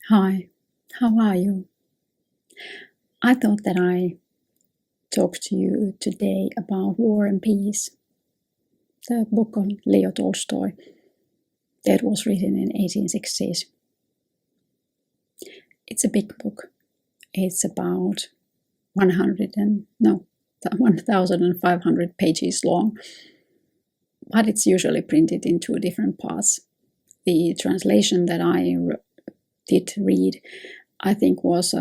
Hi, how are you? I thought that I talk to you today about War and Peace, the book of Leo Tolstoy that was written in 1860s. It's a big book. It's about 1,500 pages long, but it's usually printed in two different parts. The translation that I did read, I think, was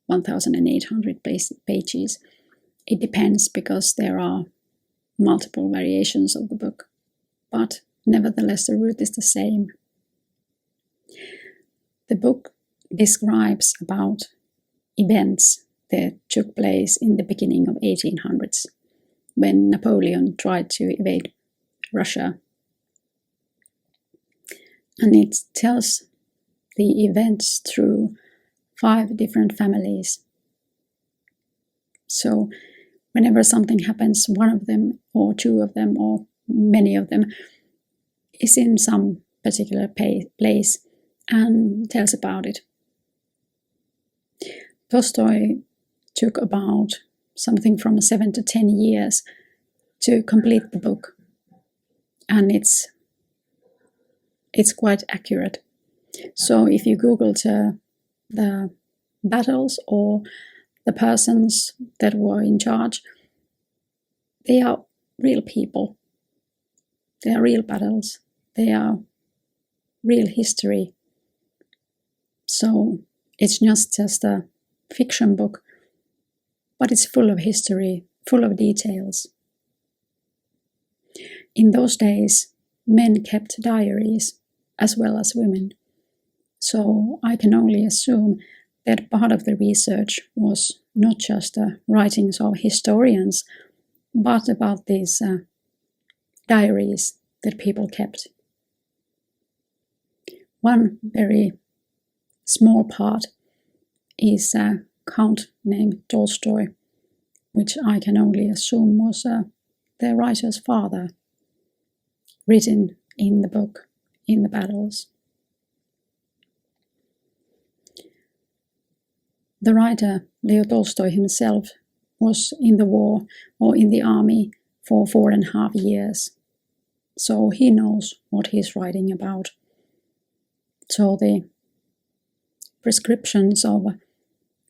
1,800 pages. It depends because there are multiple variations of the book, but nevertheless the root is the same. The book describes about events that took place in the beginning of 1800s when Napoleon tried to invade Russia. And it tells the events through 5 different families. So whenever something happens, one of them or 2 of them or many of them is in some particular place and tells about it. Tolstoy took about something from 7 to 10 years to complete the book, and it's quite accurate. So if you Google the battles or the persons that were in charge, they are real people. They are real battles. They are real history. So it's not just a fiction book, but it's full of history, full of details. In those days, men kept diaries as well as women. So I can only assume that part of the research was not just the writings of historians, but about these diaries that people kept. One very small part is a count named Tolstoy, which I can only assume was the writer's father, written in the book, in the battles. The writer, Leo Tolstoy himself, was in the war or in the army for 4.5 years. So he knows what he's writing about. So the prescriptions of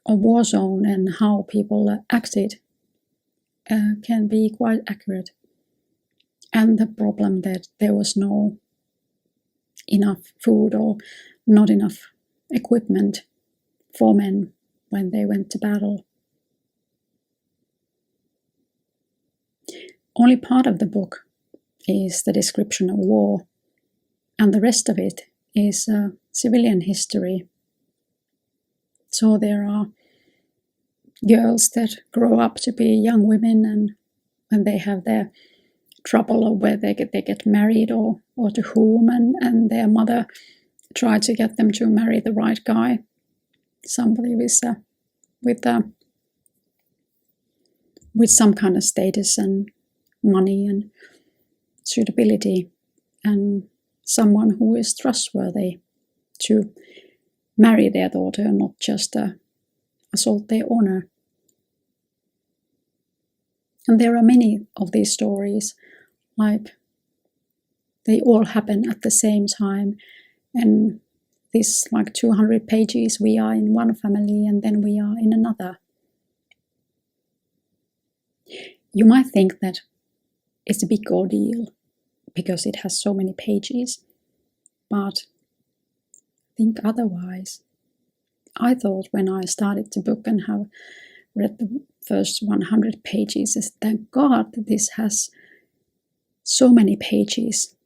a war zone and how people acted can be quite accurate. And the problem that there was no enough food or not enough equipment for men when they went to battle. Only part of the book is the description of war, and the rest of it is civilian history. So there are girls that grow up to be young women, and when they have their trouble of where they get married or to whom, and their mother tried to get them to marry the right guy, somebody with some kind of status and money and suitability, and someone who is trustworthy to marry their daughter, not just assault their honor. And there are many of these stories, like they all happen at the same time, and this like 200 pages, we are in one family and then we are in another. You might think that it's a big ordeal because it has so many pages, but think otherwise. I thought when I started the book and have read the first 100 pages, is thank God that this has so many pages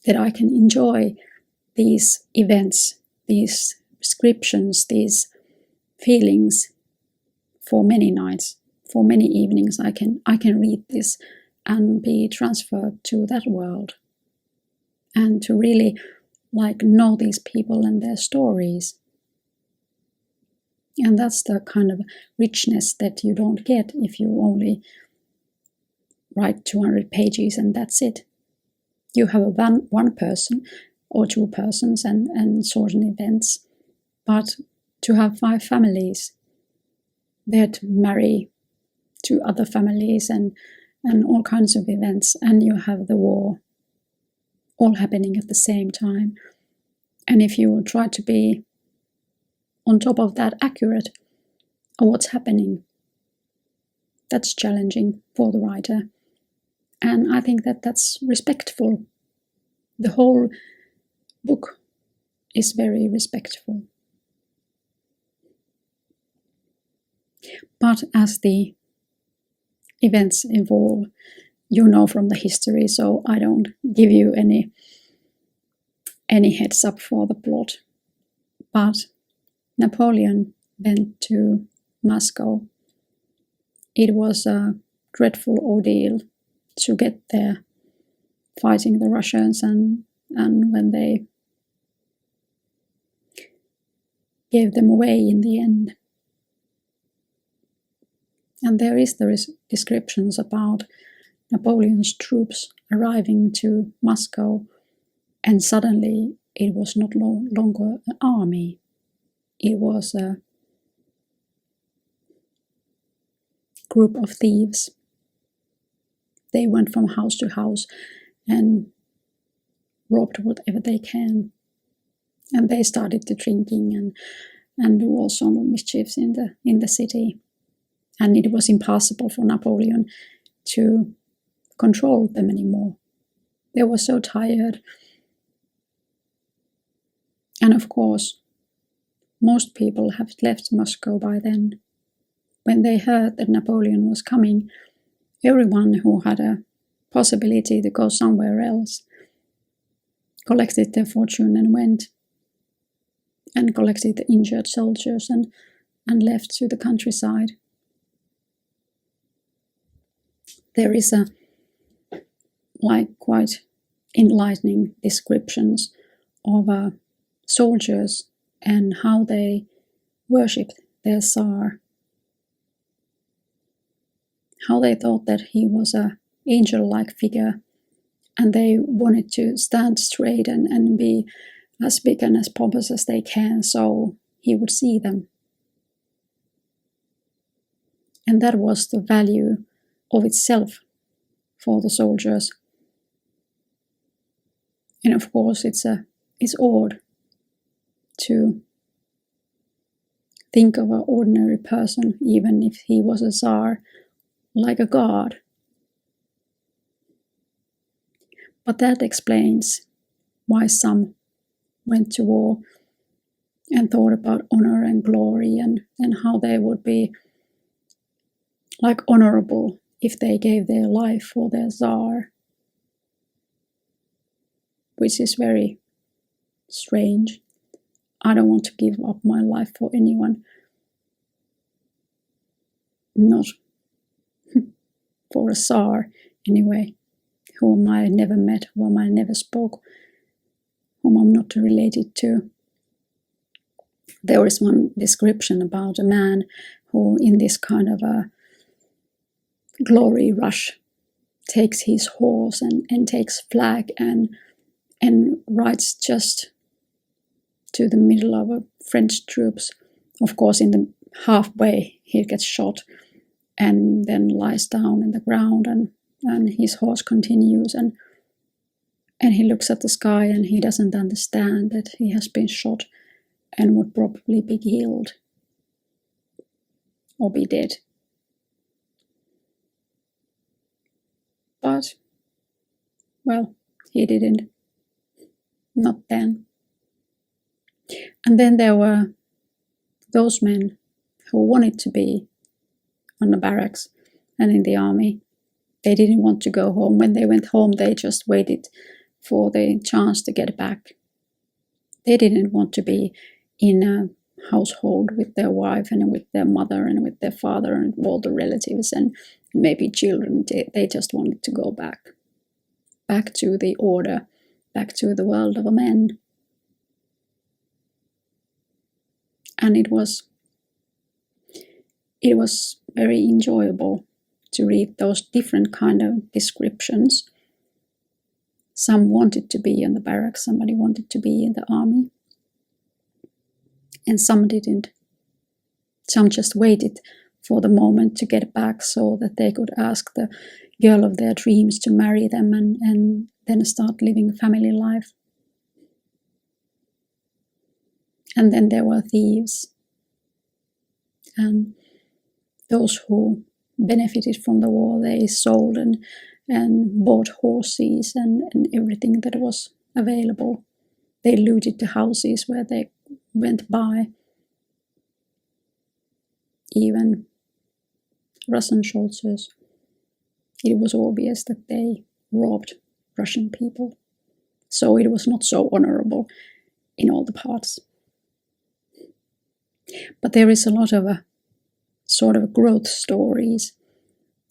that I can enjoy these events, these descriptions, these feelings for many nights, for many evenings. I can read this and be transferred to that world, and to really know these people and their stories. And that's the kind of richness that you don't get if you only write 200 pages and that's it. You have one person or 2 persons and certain events, But to have 5 families that marry to other families and all kinds of events, and you have the war all happening at the same time. And if you try to be on top of that accurate of what's happening, that's challenging for the writer. And I think that that's respectful. The whole book is very respectful. But as the events evolve, you know from the history, so I don't give you any heads up for the plot. But Napoleon went to Moscow. It was a dreadful ordeal to get there, fighting the Russians, and when they gave them away in the end. And there is the descriptions about Napoleon's troops arriving to Moscow, and suddenly it was not longer an army. It was a group of thieves. They went from house to house and robbed whatever they can. And they started to drinking and do all sorts of mischiefs in the city. And it was impossible for Napoleon to control them anymore. They were so tired. And of course, most people have left Moscow by then. When they heard that Napoleon was coming, everyone who had a possibility to go somewhere else collected their fortune and went and collected the injured soldiers and left to the countryside. There is a quite enlightening descriptions of soldiers and how they worshipped their Tsar. How they thought that he was an angel-like figure, and they wanted to stand straight and be as big and as pompous as they can, so he would see them. And that was the value of itself for the soldiers. And of course, it's odd to think of an ordinary person, even if he was a Tsar, like a god. But that explains why some went to war and thought about honor and glory and how they would be like honorable if they gave their life for their Tsar, which is very strange. I don't want to give up my life for anyone. Not for a Tsar, anyway, whom I never met, whom I never spoke, whom I'm not related to. There is one description about a man who, in this kind of a glory rush, takes his horse and takes flag and rides just to the middle of a French troops. Of course, in the halfway he gets shot and then lies down in the ground, and his horse continues, and he looks at the sky and he doesn't understand that he has been shot and would probably be killed or be dead. But, well, he didn't. Not then. And then there were those men who wanted to be on the barracks and in the army. They didn't want to go home. When they went home, they just waited for the chance to get back. They didn't want to be in a household with their wife and with their mother and with their father and all the relatives and maybe children. They just wanted to go back to the order, back to the world of men. And it was very enjoyable to read those different kind of descriptions. Some wanted to be in the barracks, somebody wanted to be in the army. and some didn't. Some just waited for the moment to get back so that they could ask the girl of their dreams to marry them and then start living family life. And then there were thieves and those who benefited from the war. They sold and bought horses and everything that was available. They looted the houses where they went by. Even Russian soldiers, it was obvious that they robbed Russian people. So it was not so honorable in all the parts. But there is a lot of sort of growth stories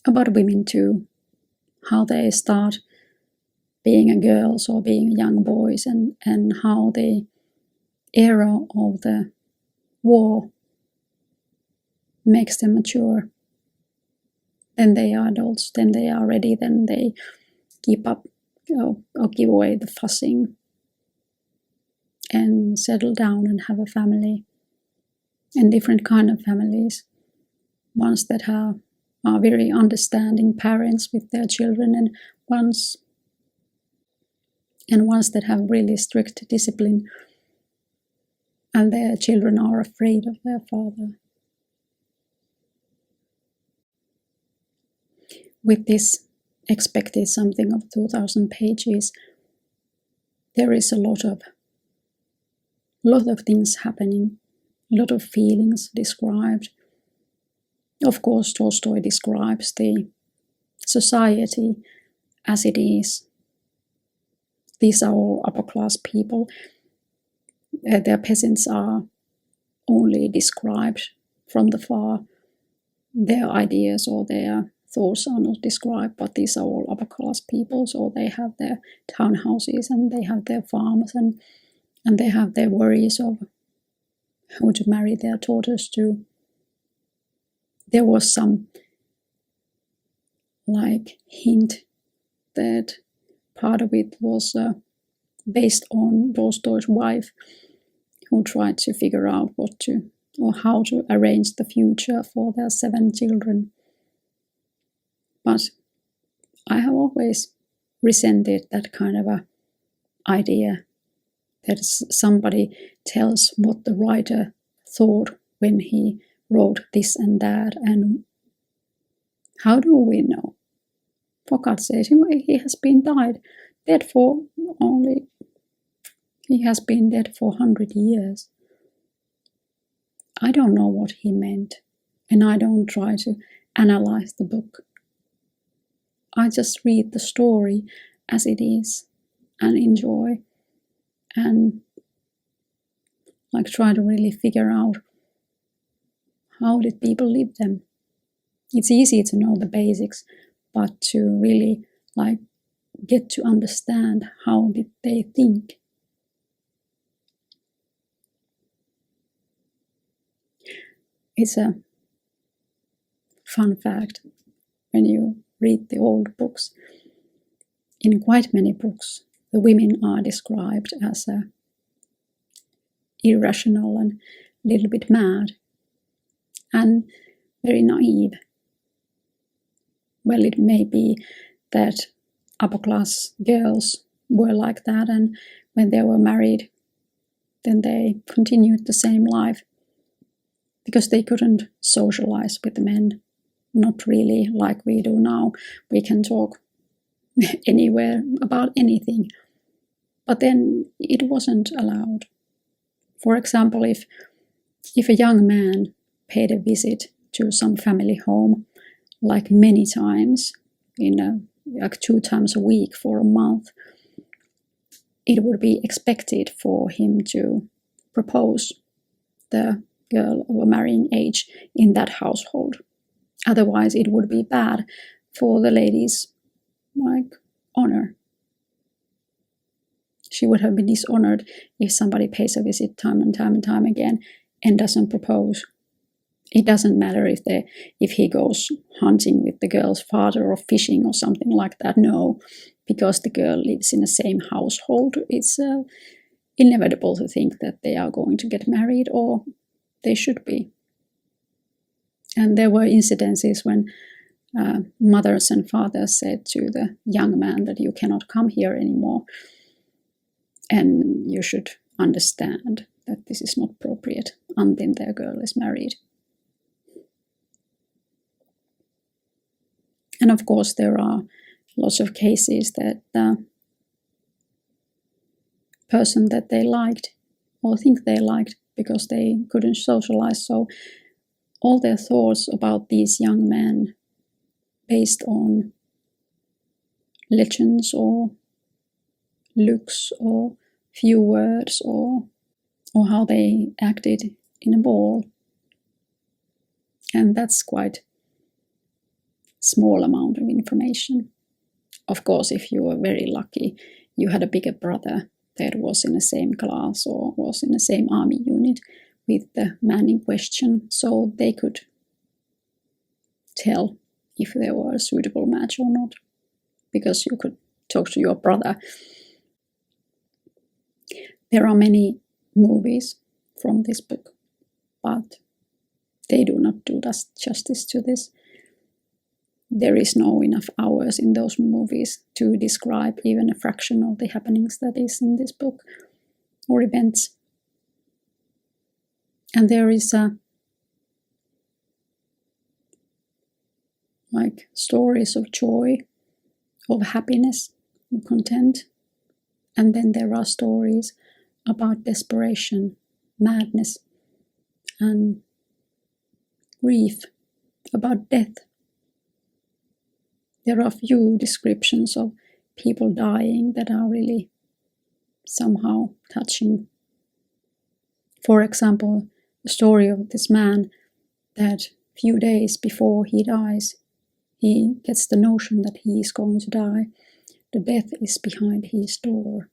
about women too, how they start being a girls or being young boys, and how the era of the war makes them mature. Then they are adults, then they are ready, then they keep up or give away the fussing and settle down and have a family, and different kind of families. Ones that are very understanding parents with their children, and ones that have really strict discipline and their children are afraid of their father. With this expected something of 2,000 pages, there is a lot of things happening, a lot of feelings described. Of course, Tolstoy describes the society as it is. These are all upper class people. Their peasants are only described from the far. Their ideas or their thoughts are not described, but these are all upper class people. So they have their townhouses and they have their farms and they have their worries of who to marry their daughters to. There was some hint that part of it was based on Tolstoy's wife, who tried to figure out how to arrange the future for their 7 children. But I have always resented that kind of a idea that somebody tells what the writer thought when he wrote this and that, and how do we know? For God's sake, he has been dead for 100 years. I don't know what he meant, and I don't try to analyze the book. I just read the story as it is and enjoy, and try to really figure out how did people live them. It's easy to know the basics, but to really get to understand how did they think. It's a fun fact when you read the old books. In quite many books, the women are described as irrational and a little bit mad and very naive. Well, it may be that upper class girls were like that, and when they were married, then they continued the same life because they couldn't socialize with the men. Not really like we do now. We can talk anywhere about anything. But then it wasn't allowed. For example, if a young man paid a visit to some family home, many times, 2 times a week for a month, it would be expected for him to propose the girl of a marrying age in that household. Otherwise, it would be bad for the lady's honor. She would have been dishonored if somebody pays a visit time and time again and doesn't propose. It doesn't matter if he goes hunting with the girl's father or fishing or something like that. No, because the girl lives in the same household. It's inevitable to think that they are going to get married, or they should be. And there were incidences when mothers and fathers said to the young man that you cannot come here anymore, and you should understand that this is not appropriate until their girl is married. And of course there are lots of cases that the person that they liked or think they liked, because they couldn't socialize, so all their thoughts about these young men based on legends or looks or few words or how they acted in a ball. And that's quite small amount of information. Of course, if you were very lucky, you had a bigger brother that was in the same class or was in the same army unit with the man in question, so they could tell if they were a suitable match or not, because you could talk to your brother. There are many movies from this book, but they do not do justice to this. There is no enough hours in those movies to describe even a fraction of the happenings that is in this book or events. And there is like stories of joy, of happiness, of content. And then there are stories about desperation, madness, and grief, about death. There are few descriptions of people dying that are really somehow touching. For example, the story of this man that few days before he dies, he gets the notion that he is going to die. The death is behind his door.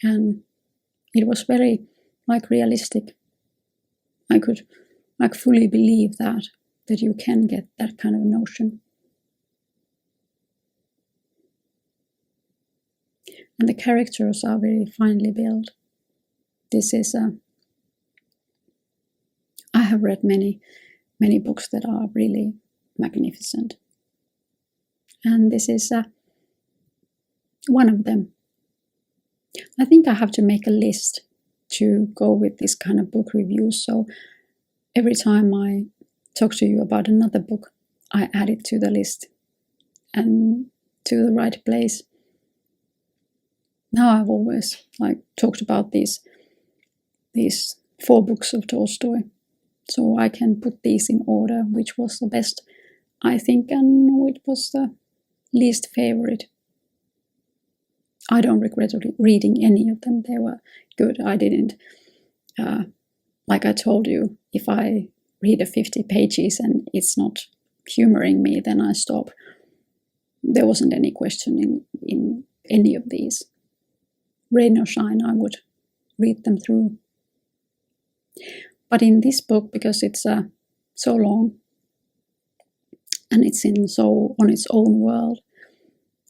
And it was very realistic. I could fully believe that you can get that kind of notion. And the characters are very finely built. This is I have read many books that are really magnificent. And this is one of them. I think I have to make a list to go with this kind of book reviews. So every time I talk to you about another book, I add it to the list and to the right place. Now I've always talked about these 4 books of Tolstoy, so I can put these in order, which was the best, I think, and which was the least favorite. I don't regret reading any of them. They were good. I didn't, like I told you, if I read 50 pages and it's not humoring me, then I stop. There wasn't any question in any of these. Rain or shine, I would read them through. But in this book, because it's so long and it's on its own world,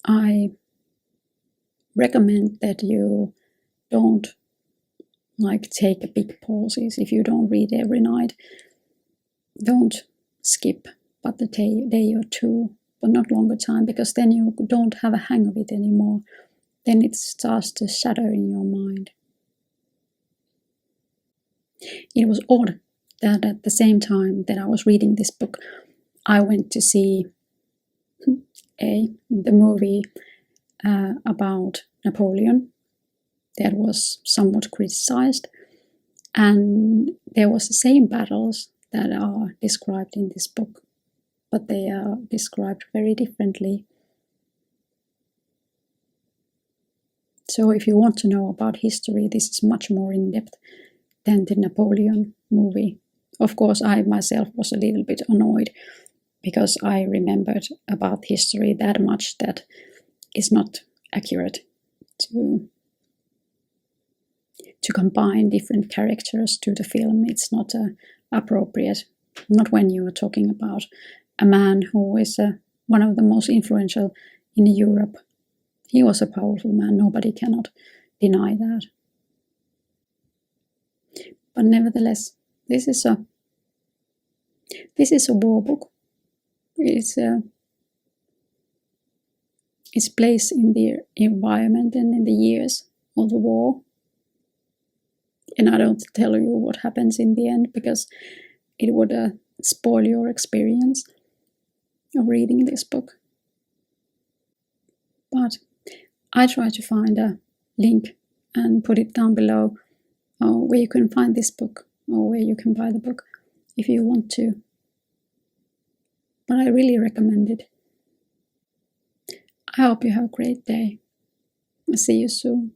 I recommend that you don't take big pauses. If you don't read every night, don't skip but a day or two, but not longer time, because then you don't have a hang of it anymore. Then it starts to shadow in your mind. It was odd that at the same time that I was reading this book, I went to see the movie about Napoleon that was somewhat criticized, and there was the same battles that are described in this book, but they are described very differently. So if you want to know about history, this is much more in-depth than the Napoleon movie. Of course, I myself was a little bit annoyed because I remembered about history that much that is not accurate to combine different characters to the film. It's not appropriate, not when you are talking about a man who is one of the most influential in Europe. He was a powerful man, nobody cannot deny that. But nevertheless, this is a war book. It's placed in the environment and in the years of the war. And I don't tell you what happens in the end, because it would spoil your experience of reading this book. But I try to find a link and put it down below where you can find this book, or where you can buy the book if you want to. But I really recommend it. I hope you have a great day. I'll see you soon.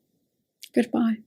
Goodbye.